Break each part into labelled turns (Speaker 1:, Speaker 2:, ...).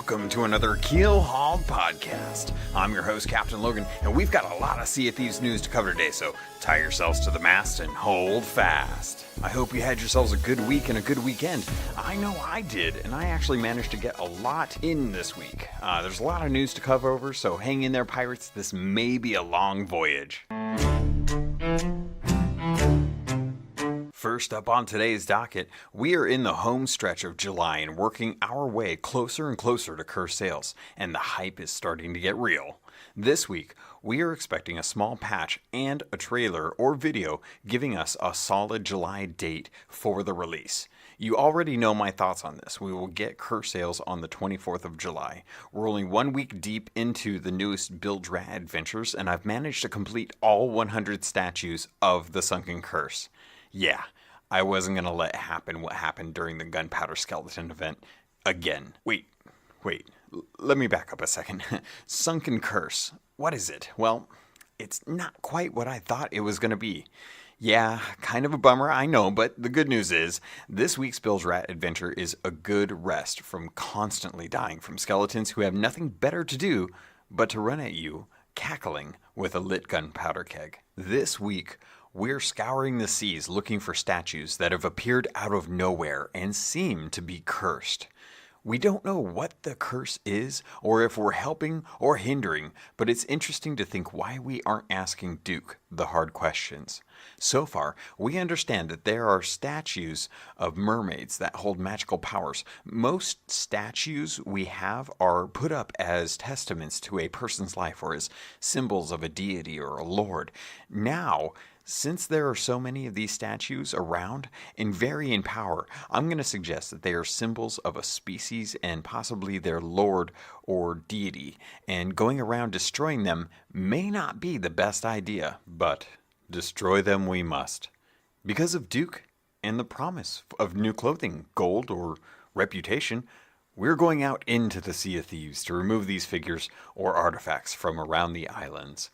Speaker 1: Welcome to another Keelhauled podcast. I'm your host, Captain Logan, and we've got a lot of Sea of Thieves news to cover today, so tie yourselves to the mast and hold fast. I hope you had yourselves a good week and a good weekend. I know I did, and I actually managed to get a lot in this week. There's a lot of news to cover over, so hang in there, pirates. This may be a long voyage. First up on today's docket, we are in the home stretch of July and working our way closer and closer to Cursed Sails, and the hype is starting to get real. This week, we are expecting a small patch and a trailer or video giving us a solid July date for the release. You already know my thoughts on this. We will get Cursed Sails on the 24th of July. We're only 1 week deep into the newest Bilge Rat Adventures, and I've managed to complete all 100 statues of the Sunken Curse. Yeah, I wasn't going to let happen what happened during the Gunpowder Skeleton event again. Wait, let me back up a second. Sunken Curse, what is it? Well, it's not quite what I thought it was going to be. Yeah, kind of a bummer, I know, but the good news is, this week's Bilge Rat Adventure is a good rest from constantly dying from skeletons who have nothing better to do but to run at you, cackling with a lit gunpowder keg. This week, we're scouring the seas looking for statues that have appeared out of nowhere and seem to be cursed. We don't know what the curse is or if we're helping or hindering, but it's interesting to think why we aren't asking Duke the hard questions. So far, we understand that there are statues of mermaids that hold magical powers. Most statues we have are put up as testaments to a person's life or as symbols of a deity or a lord. Now, since there are so many of these statues around and vary in power, I'm going to suggest that they are symbols of a species and possibly their lord or deity, and going around destroying them may not be the best idea, but destroy them we must. Because of Duke and the promise of new clothing, gold, or reputation, we're going out into the Sea of Thieves to remove these figures or artifacts from around the islands.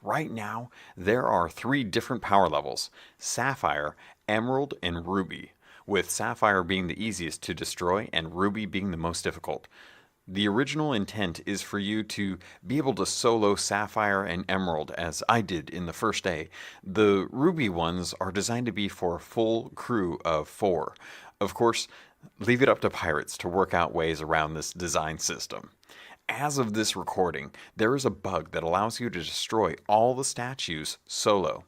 Speaker 1: Right now, there are 3 different power levels: Sapphire, Emerald, and Ruby, with Sapphire being the easiest to destroy and Ruby being the most difficult. The original intent is for you to be able to solo Sapphire and Emerald, as I did in the first day. The Ruby ones are designed to be for a full crew of 4. Of course, leave it up to pirates to work out ways around this design system. As of this recording, there is a bug that allows you to destroy all the statues solo.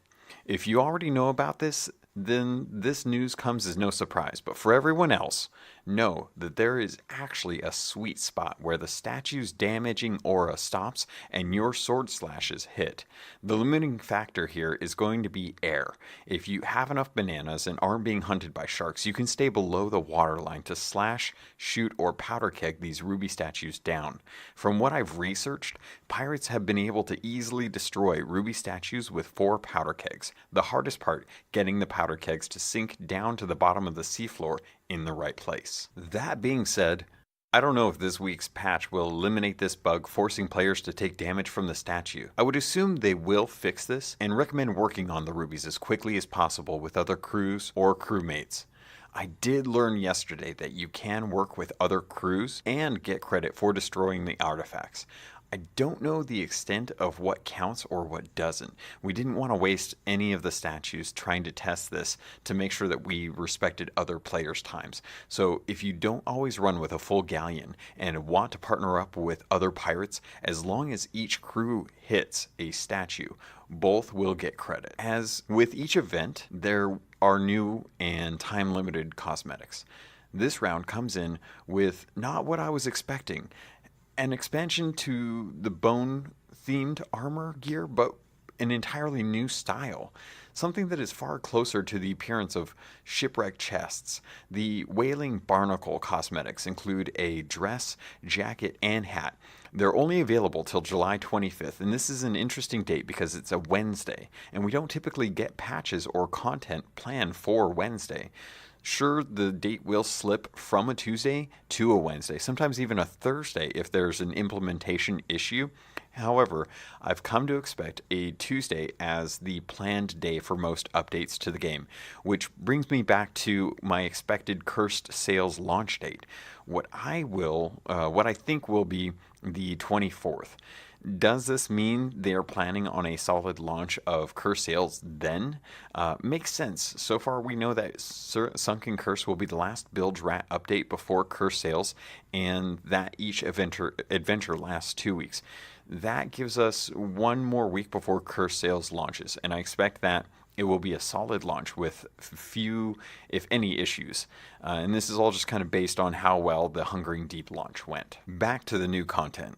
Speaker 1: If you already know about this, then this news comes as no surprise. But for everyone else, know that there is actually a sweet spot where the statue's damaging aura stops and your sword slashes hit. The limiting factor here is going to be air. If you have enough bananas and aren't being hunted by sharks, you can stay below the waterline to slash, shoot, or powder keg these ruby statues down. From what I've researched, pirates have been able to easily destroy ruby statues with 4 powder kegs. The hardest part, getting the powder kegs to sink down to the bottom of the seafloor in the right place. That being said, I don't know if this week's patch will eliminate this bug, forcing players to take damage from the statue. I would assume they will fix this and recommend working on the rubies as quickly as possible with other crews or crewmates. I did learn yesterday that you can work with other crews and get credit for destroying the artifacts. I don't know the extent of what counts or what doesn't. We didn't want to waste any of the statues trying to test this to make sure that we respected other players' times. So if you don't always run with a full galleon and want to partner up with other pirates, as long as each crew hits a statue, both will get credit. As with each event, there are new and time-limited cosmetics. This round comes in with not what I was expecting. An expansion to the bone-themed armor gear, but an entirely new style. Something that is far closer to the appearance of shipwreck chests. The Whaling Barnacle cosmetics include a dress, jacket, and hat. They're only available till July 25th, and this is an interesting date because it's a Wednesday, and we don't typically get patches or content planned for Wednesday. Sure, the date will slip from a Tuesday to a Wednesday, sometimes even a Thursday if there's an implementation issue. However, I've come to expect a Tuesday as the planned day for most updates to the game, which brings me back to my expected Cursed Sails launch date. What I think will be the 24th. Does this mean they're planning on a solid launch of Curse Sails then? Makes sense. So far, we know that Sunken Curse will be the last Bilge Rat update before Curse Sails, and that each adventure lasts 2 weeks. That gives us one more week before Curse Sails launches, and I expect that it will be a solid launch with few, if any, issues. And this is all just kind of based on how well the Hungering Deep launch went. Back to the new content.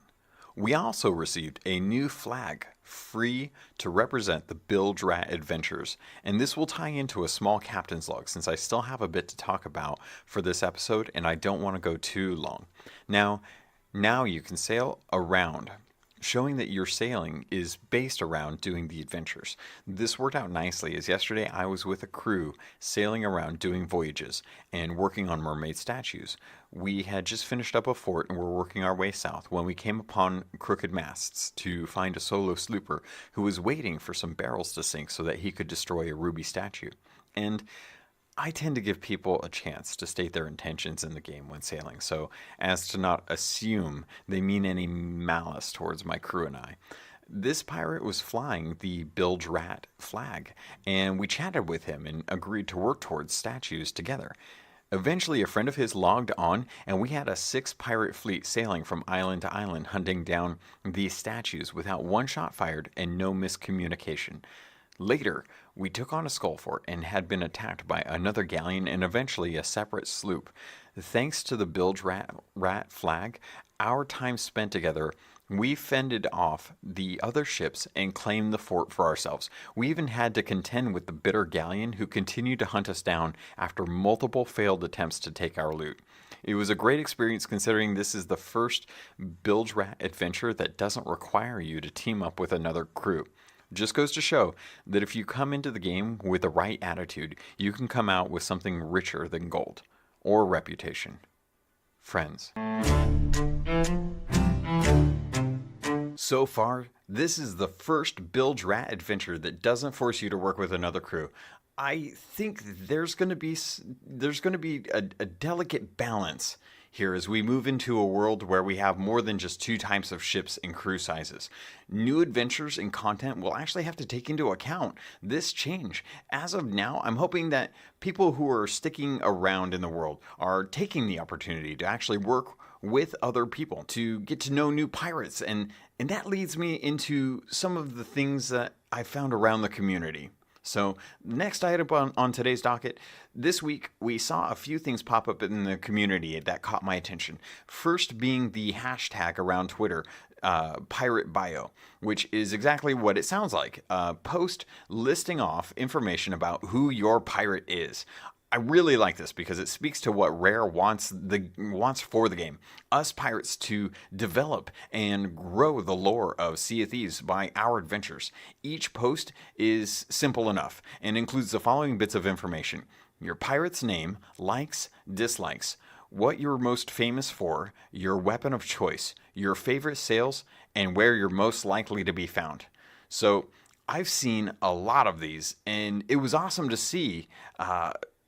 Speaker 1: We also received a new flag, free to represent the Bilge Rat Adventures, and this will tie into a small captain's log since I still have a bit to talk about for this episode and I don't want to go too long. Now you can sail around, showing that your sailing is based around doing the adventures. This worked out nicely as yesterday I was with a crew sailing around doing voyages and working on mermaid statues. We had just finished up a fort and were working our way south when we came upon crooked masts to find a solo slooper who was waiting for some barrels to sink so that he could destroy a ruby statue. And I tend to give people a chance to state their intentions in the game when sailing, so as to not assume they mean any malice towards my crew and I. This pirate was flying the Bilge Rat flag, and we chatted with him and agreed to work towards statues together. Eventually, a friend of his logged on, and we had a 6-pirate fleet sailing from island to island hunting down these statues without one shot fired and no miscommunication. Later, we took on a skull fort and had been attacked by another galleon and eventually a separate sloop. Thanks to the Bilge Rat flag, our time spent together, we fended off the other ships and claimed the fort for ourselves. We even had to contend with the bitter galleon who continued to hunt us down after multiple failed attempts to take our loot. It was a great experience considering this is the first Bilge Rat adventure that doesn't require you to team up with another crew. Just goes to show that if you come into the game with the right attitude, you can come out with something richer than gold or reputation. Friends. So far, this is the first Bilge Rat adventure that doesn't force you to work with another crew. I think there's going to be a delicate balance here as we move into a world where we have more than just 2 types of ships and crew sizes. New adventures and content will actually have to take into account this change. As of now, I'm hoping that people who are sticking around in the world are taking the opportunity to actually work with other people, to get to know new pirates, and that leads me into some of the things that I found around the community. So, next item on today's docket, this week we saw a few things pop up in the community that caught my attention. First being the hashtag around Twitter, Pirate Bio, which is exactly what it sounds like. A post listing off information about who your pirate is. I really like this because it speaks to what Rare wants for the game. Us pirates to develop and grow the lore of Sea of Thieves by our adventures. Each post is simple enough and includes the following bits of information. Your pirate's name, likes, dislikes, what you're most famous for, your weapon of choice, your favorite sails, and where you're most likely to be found. So I've seen a lot of these, and it was awesome to see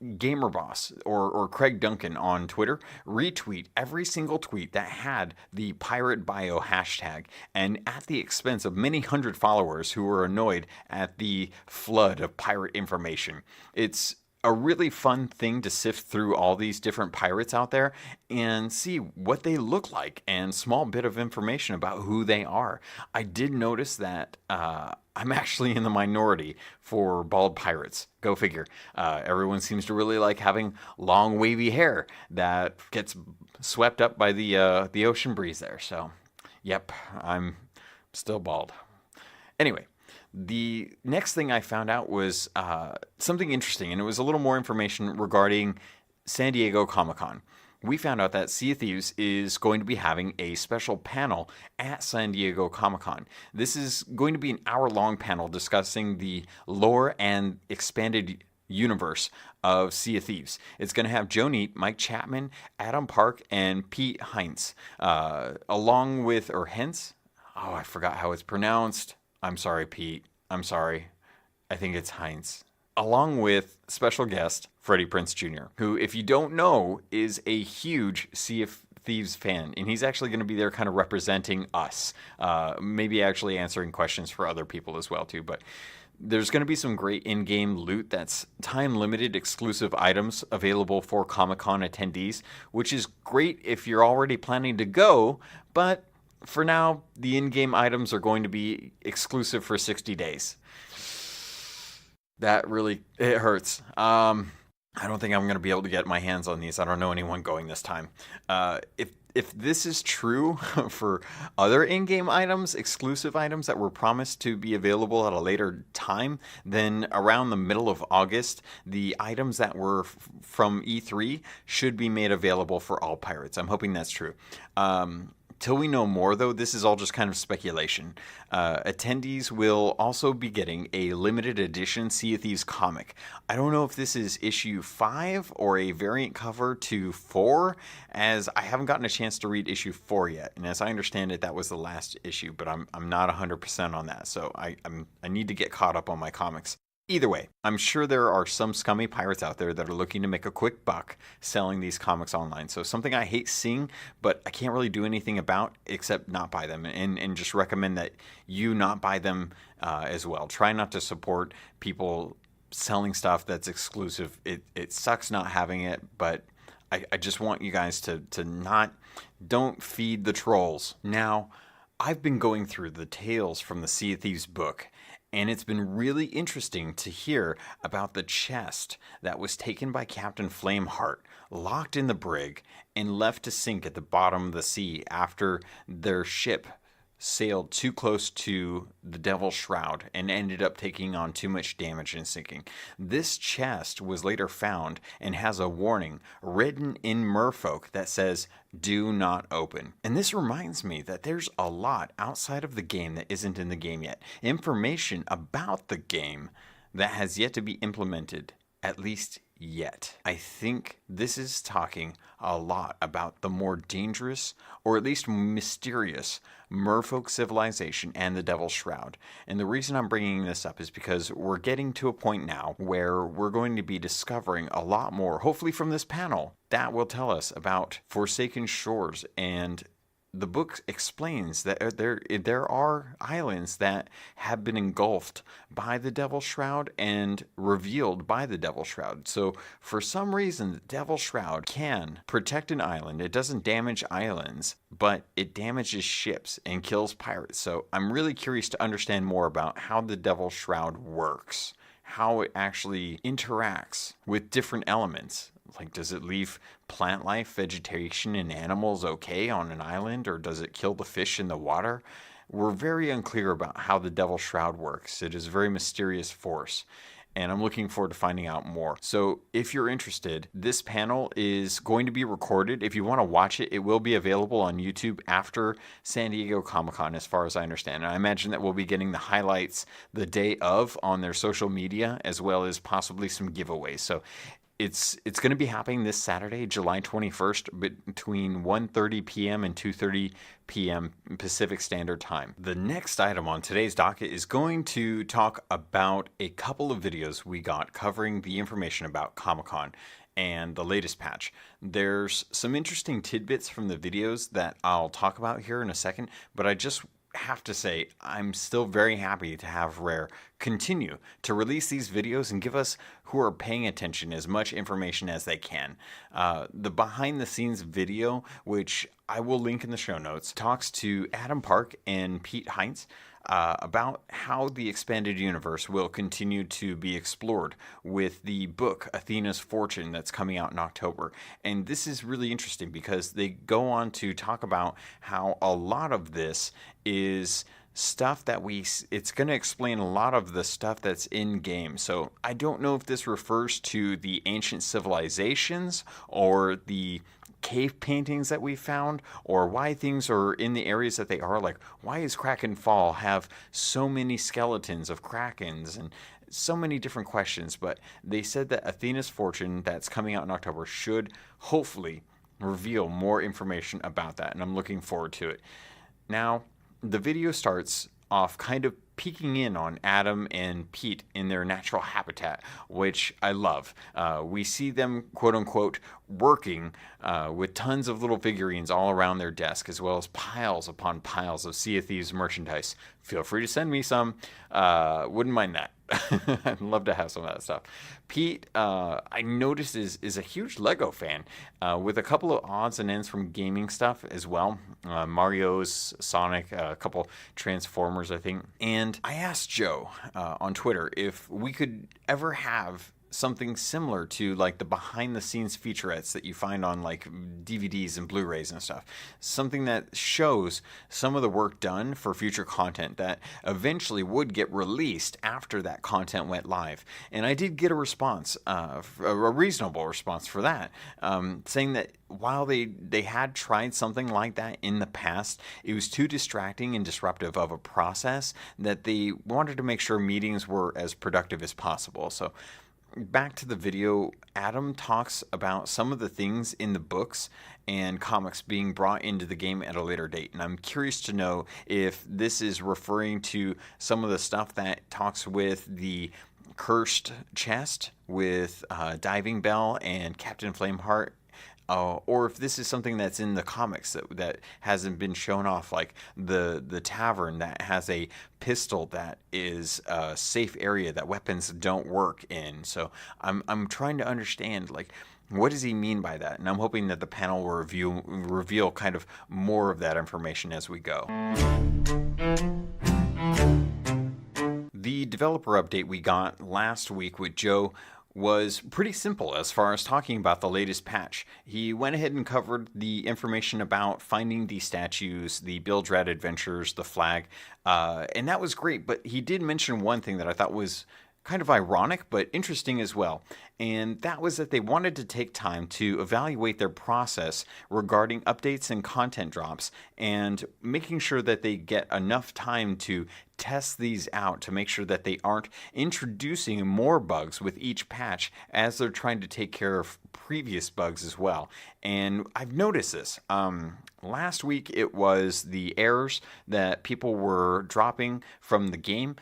Speaker 1: GamerBoss or Craig Duncan on Twitter retweet every single tweet that had the Pirate Bio hashtag, and at the expense of many hundred followers who were annoyed at the flood of pirate information. It's a really fun thing to sift through all these different pirates out there and see what they look like and small bit of information about who they are. I did notice that I'm actually in the minority for bald pirates. Go figure. Everyone seems to really like having long wavy hair that gets swept up by the ocean breeze there. So, yep, I'm still bald. Anyway. The next thing I found out was something interesting, and it was a little more information regarding San Diego Comic-Con. We found out that Sea of Thieves is going to be having a special panel at San Diego Comic-Con. This is going to be an hour-long panel discussing the lore and expanded universe of Sea of Thieves. It's going to have Joe Neate, Mike Chapman, Adam Park, and Pete Heinz, along with, or Hentz? Oh, I forgot how it's pronounced. I'm sorry, Pete. I'm sorry. I think it's Heinz. Along with special guest Freddie Prinze Jr., who, if you don't know, is a huge Sea of Thieves fan, and he's actually going to be there kind of representing us, maybe actually answering questions for other people as well, too. But there's going to be some great in-game loot that's time-limited exclusive items available for Comic-Con attendees, which is great if you're already planning to go, but for now, the in-game items are going to be exclusive for 60 days. That really, it hurts. I don't think I'm going to be able to get my hands on these. I don't know anyone going this time. If this is true for other in-game items, exclusive items that were promised to be available at a later time, then around the middle of August, the items that were from E3 should be made available for all pirates. I'm hoping that's true. Till we know more, though, this is all just kind of speculation. Attendees will also be getting a limited edition Sea of Thieves comic. I don't know if this is issue 5 or a variant cover to 4, as I haven't gotten a chance to read issue 4 yet. And as I understand it, that was the last issue, but I'm not 100% on that, so I need to get caught up on my comics. Either way, I'm sure there are some scummy pirates out there that are looking to make a quick buck selling these comics online. So something I hate seeing, but I can't really do anything about except not buy them, and just recommend that you not buy them as well. Try not to support people selling stuff that's exclusive. It sucks not having it, but I just want you guys to don't feed the trolls. Now, I've been going through the Tales from the Sea of Thieves book, and it's been really interesting to hear about the chest that was taken by Captain Flameheart, locked in the brig, and left to sink at the bottom of the sea after their ship sailed too close to the Devil's Shroud and ended up taking on too much damage and sinking. This chest was later found and has a warning written in merfolk that says, "Do not open." And this reminds me that there's a lot outside of the game that isn't in the game yet. Information about the game that has yet to be implemented, at least yet. I think this is talking a lot about the more dangerous, or at least mysterious, merfolk civilization and the Devil's Shroud. And the reason I'm bringing this up is because we're getting to a point now where we're going to be discovering a lot more, hopefully from this panel, that will tell us about Forsaken Shores. And the book explains that there are islands that have been engulfed by the Devil's Shroud and revealed by the Devil's Shroud. So for some reason, the Devil's Shroud can protect an island. It doesn't damage islands, but it damages ships and kills pirates. So I'm really curious to understand more about how the Devil's Shroud works, how it actually interacts with different elements. Like, does it leave plant life, vegetation, and animals okay on an island, or does it kill the fish in the water? We're very unclear about how the Devil's Shroud works. It is a very mysterious force, and I'm looking forward to finding out more. So if you're interested, this panel is going to be recorded. If you want to watch it, it will be available on YouTube after San Diego Comic-Con, as far as I understand. And I imagine that we'll be getting the highlights the day of on their social media, as well as possibly some giveaways. So it's going to be happening this Saturday, July 21st, between 1:30 p.m. and 2:30 p.m. Pacific Standard Time. The next item on today's docket is going to talk about a couple of videos we got covering the information about Comic-Con and the latest patch. There's some interesting tidbits from the videos that I'll talk about here in a second, but I just have to say I'm still very happy to have Rare continue to release these videos and give us, who are paying attention, as much information as they can. The behind the scenes video, which I will link in the show notes, talks to Adam Park and Pete Heinz about how the expanded universe will continue to be explored with the book Athena's Fortune that's coming out in October. And this is really interesting because they go on to talk about how a lot of this is stuff that it's going to explain a lot of the stuff that's in game. So I don't know if this refers to the ancient civilizations or the cave paintings that we found, or why things are in the areas that they are. Like, why is Kraken Fall have so many skeletons of krakens, and so many different questions. But they said that Athena's Fortune that's coming out in October should hopefully reveal more information about that, and I'm looking forward to it. Now, the video starts off kind of peeking in on Adam and Pete in their natural habitat, which I love. We see them, quote unquote, working with tons of little figurines all around their desk, as well as piles upon piles of Sea of Thieves merchandise. Feel free to send me some. Wouldn't mind that. I'd love to have some of that stuff. Pete, I noticed, is a huge Lego fan, with a couple of odds and ends from gaming stuff as well. Mario's, Sonic, a couple Transformers, I think. And I asked Joe on Twitter if we could ever have something similar to like the behind the scenes featurettes that you find on like DVDs and Blu-rays and stuff. Something that shows some of the work done for future content that eventually would get released after that content went live. And I did get a response, a reasonable response for that, saying that while they had tried something like that in the past, it was too distracting and disruptive of a process that they wanted to make sure meetings were as productive as possible. So back to the video, Adam talks about some of the things in the books and comics being brought into the game at a later date. And I'm curious to know if this is referring to some of the stuff that talks with the cursed chest with Diving Bell and Captain Flameheart, or if this is something that's in the comics that hasn't been shown off, like the tavern that has a pistol that is a safe area that weapons don't work in. So I'm trying to understand, like, what does he mean by that? And I'm hoping that the panel will reveal kind of more of that information as we go. The developer update we got last week with Joe was pretty simple as far as talking about the latest patch. He went ahead and covered the information about finding the statues, the Bilge Rat Adventures, the flag, and that was great. But he did mention one thing that I thought was kind of ironic, but interesting as well. And that was that they wanted to take time to evaluate their process regarding updates and content drops, and making sure that they get enough time to test these out to make sure that they aren't introducing more bugs with each patch as they're trying to take care of previous bugs as well. And I've noticed this. Last week it was the errors that people were dropping from the game.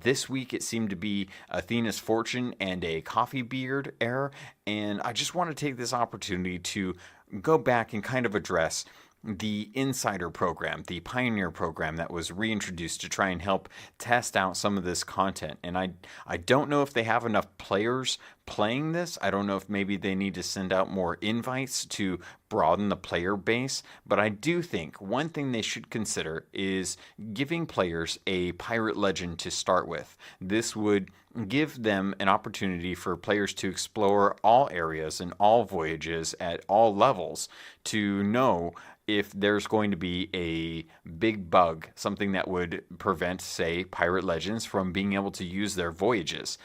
Speaker 1: This week it seemed to be Athena's Fortune and a coffee beard error. And I just want to take this opportunity to go back and kind of address the Insider program, the Pioneer program that was reintroduced to try and help test out some of this content. And I don't know if they have enough players playing this. I don't know if maybe they need to send out more invites to broaden the player base. But I do think one thing they should consider is giving players a pirate legend to start with. This would give them an opportunity for players to explore all areas and all voyages at all levels to know if there's going to be a big bug, something that would prevent, say, Pirate Legends from being able to use their voyages.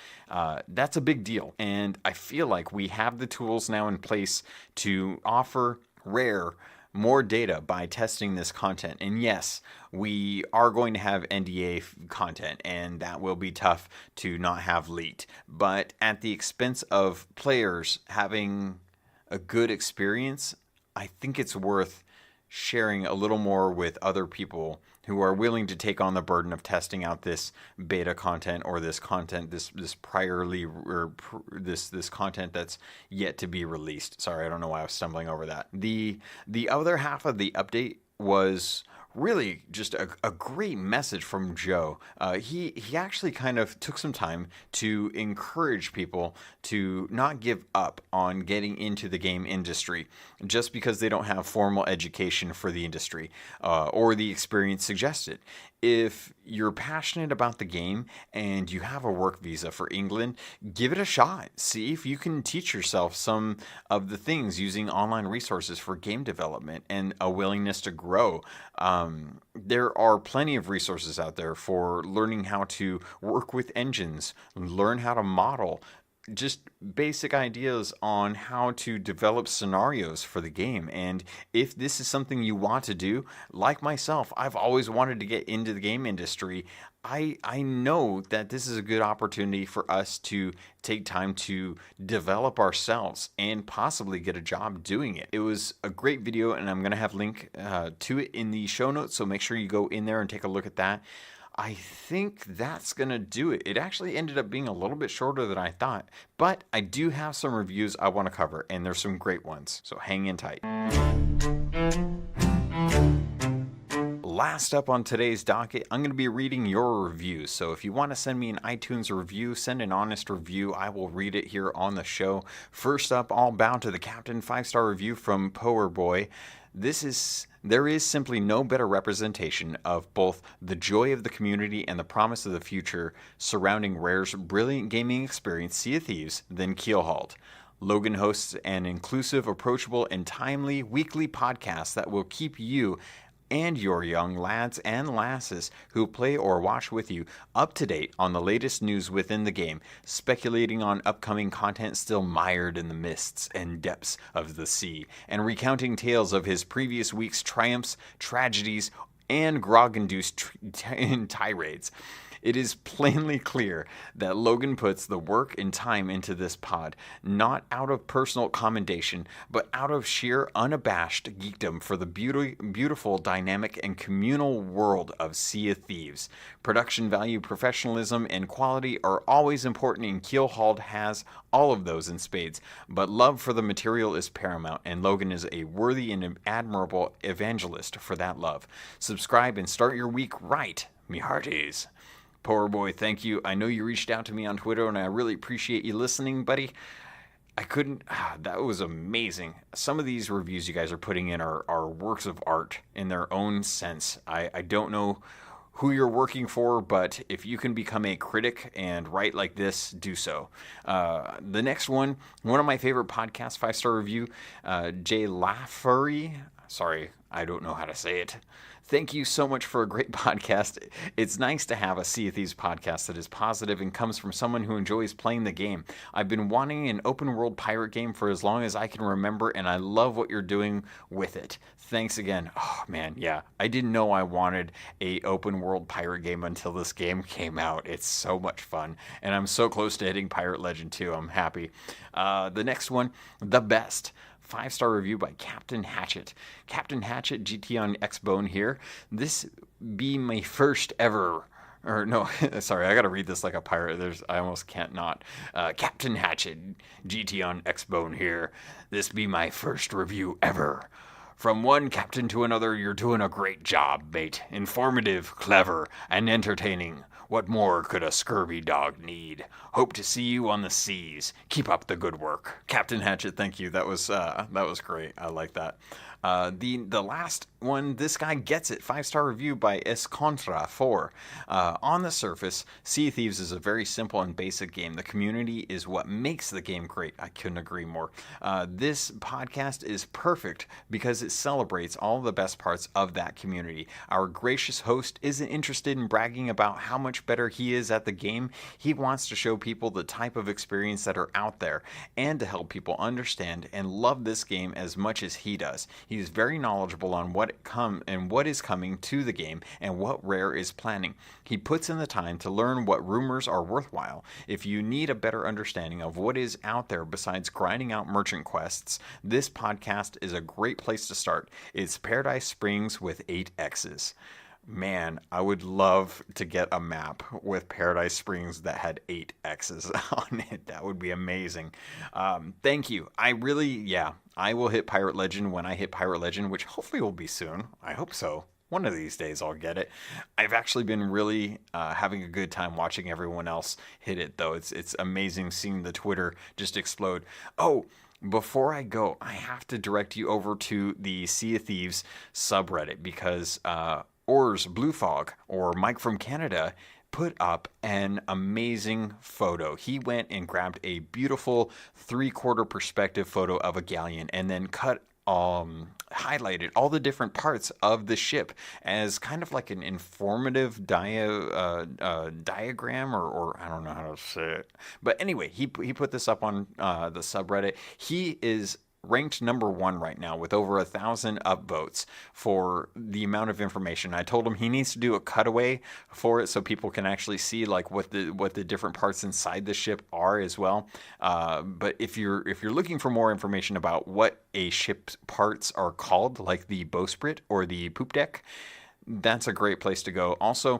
Speaker 1: That's a big deal. And I feel like we have the tools now in place to offer Rare more data by testing this content. And yes, we are going to have NDA content, and that will be tough to not have leaked. But at the expense of players having a good experience, I think it's worth sharing a little more with other people who are willing to take on the burden of testing out this beta content, or this content, this priorly, or this content that's yet to be released. Sorry, I don't know why I was stumbling over that. The other half of the update was really just a great message from Joe. He actually kind of took some time to encourage people to not give up on getting into the game industry just because they don't have formal education for the industry or the experience suggested. If you're passionate about the game and you have a work visa for England, give it a shot. See if you can teach yourself some of the things using online resources for game development and a willingness to grow. There are plenty of resources out there for learning how to work with engines, learn how to model, just basic ideas on how to develop scenarios for the game. And if this is something you want to do, like myself, I've always wanted to get into the game industry. I know that this is a good opportunity for us to take time to develop ourselves and possibly get a job doing it. It was a great video, and I'm going to have link to it in the show notes, so make sure you go in there and take a look at that. I think that's going to do it. It actually ended up being a little bit shorter than I thought, but I do have some reviews I want to cover, and there's some great ones, so hang in tight. Last up on today's docket, I'm going to be reading your reviews. So if you want to send me an iTunes review, send an honest review. I will read it here on the show. First up, all bound to the Captain 5-star review from Power Boy. There is simply no better representation of both the joy of the community and the promise of the future surrounding Rare's brilliant gaming experience, Sea of Thieves, than Keelhauled. Logun hosts an inclusive, approachable, and timely weekly podcast that will keep you and your young lads and lasses who play or watch with you up to date on the latest news within the game, speculating on upcoming content still mired in the mists and depths of the sea, and recounting tales of his previous week's triumphs, tragedies, and grog-induced tirades. It is plainly clear that Logun puts the work and time into this pod, not out of personal commendation, but out of sheer unabashed geekdom for the beautiful, dynamic, and communal world of Sea of Thieves. Production value, professionalism, and quality are always important, and Keelhauled has all of those in spades, but love for the material is paramount, and Logun is a worthy and admirable evangelist for that love. Subscribe and start your week right, me hearties. Poor Boy, thank you. I know you reached out to me on Twitter, and I really appreciate you listening, buddy. That was amazing. Some of these reviews you guys are putting in are works of art in their own sense. I don't know who you're working for, but if you can become a critic and write like this, do so. The next one of my favorite podcasts, 5-star review, Jay Laffery. Sorry, I don't know how to say it. Thank you so much for a great podcast. It's nice to have a Sea of Thieves podcast that is positive and comes from someone who enjoys playing the game. I've been wanting an open world pirate game for as long as I can remember, and I love what you're doing with it. Thanks again. Oh man, yeah. I didn't know I wanted a open world pirate game until this game came out. It's so much fun, and I'm so close to hitting Pirate Legend 2. I'm happy. The next one, The Best. 5-star review by Captain Hatchet. Captain Hatchet, GT on X-Bone here. This be my first ever... Or no, sorry, I gotta read this like a pirate. I almost can't not. Captain Hatchet, GT on X-Bone here. This be my first review ever. From one captain to another, you're doing a great job, mate. Informative, clever, and entertaining. What more could a scurvy dog need? Hope to see you on the seas. Keep up the good work. Captain Hatchet, thank you. That was great. I like that. The last one, this guy gets it. 5-star review by Escontra 4. On the surface, Sea of Thieves is a very simple and basic game. The community is what makes the game great. I couldn't agree more. This podcast is perfect because it celebrates all the best parts of that community. Our gracious host isn't interested in bragging about how much better he is at the game. He wants to show people the type of experience that are out there and to help people understand and love this game as much as he does. He is very knowledgeable on what is coming to the game and what Rare is planning. He puts in the time to learn what rumors are worthwhile. If you need a better understanding of what is out there besides grinding out merchant quests, this podcast is a great place to start. It's Paradise Springs with 8 X's. Man, I would love to get a map with Paradise Springs that had 8 X's on it. That would be amazing. Thank you. I will hit Pirate Legend when I hit Pirate Legend, which hopefully will be soon. I hope so. One of these days I'll get it. I've actually been really having a good time watching everyone else hit it, though. It's amazing seeing the Twitter just explode. Oh, before I go, I have to direct you over to the Sea of Thieves subreddit because Oars Blue Fog, or Mike from Canada, put up an amazing photo. He went and grabbed a beautiful 3/4 perspective photo of a galleon and then cut highlighted all the different parts of the ship as kind of like an informative diagram, or I don't know how to say it. But anyway, he put this up on the subreddit. He is ranked number 1 right now with over 1,000 upvotes for the amount of information. I told him he needs to do a cutaway for it so people can actually see like what the different parts inside the ship are as well. But if you're looking for more information about what a ship's parts are called, like the bowsprit or the poop deck, that's a great place to go. Also,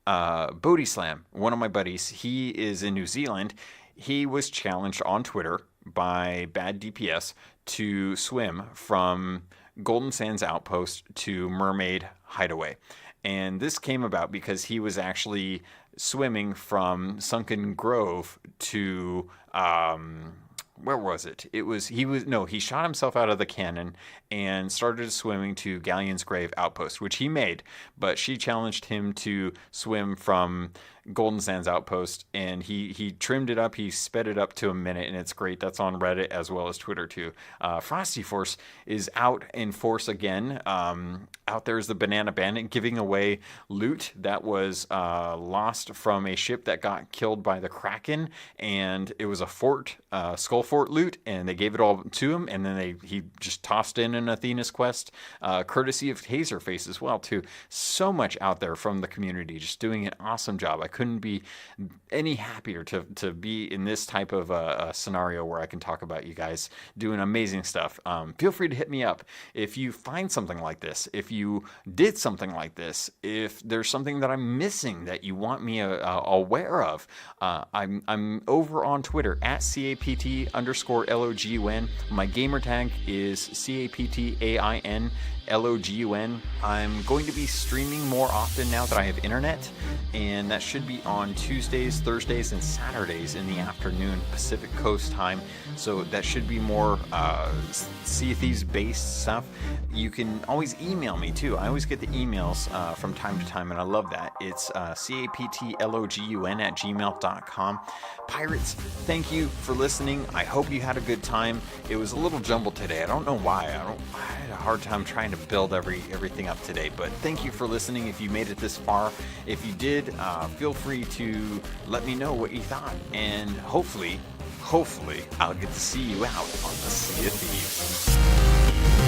Speaker 1: Bodhi Slam, one of my buddies, he is in New Zealand. He was challenged on Twitter by Bad DPS to swim from Golden Sands Outpost to Mermaid Hideaway. And this came about because he was actually swimming from Sunken Grove to where was it? He shot himself out of the cannon and started swimming to Galleon's Grave Outpost, which he made, but she challenged him to swim from Golden Sands Outpost, and he trimmed it up. He sped it up to a minute, and it's great. That's on Reddit as well as Twitter too. Frosty Force is out in force again. Out there is the Banana Bandit giving away loot that was lost from a ship that got killed by the Kraken, and it was a fort, Skull Fort loot, and they gave it all to him, and then he just tossed in an Athena's quest, courtesy of Taserface as well too. So much out there from the community, just doing an awesome job. I couldn't be any happier to be in this type of a scenario where I can talk about you guys doing amazing stuff. Feel free to hit me up if you find something like this, if you did something like this, if there's something that I'm missing that you want me aware of. I'm over on Twitter at CAPT_LOGUN. My gamer tag is CAPTAIN. LOGUN. I'm going to be streaming more often now that I have internet, and that should be on Tuesdays, Thursdays, and Saturdays in the afternoon Pacific Coast time. So that should be more Sea of Thieves based stuff. You can always email me too. I always get the emails from time to time, and I love that. It's CAPTLOGUN@gmail.com. Pirates, thank you for listening. I hope you had a good time. It was a little jumbled today. I don't know why. I had a hard time trying to build everything up today, but thank you for listening. If you made it this far, if you did, feel free to let me know what you thought, and hopefully I'll get to see you out on the Sea of Thieves.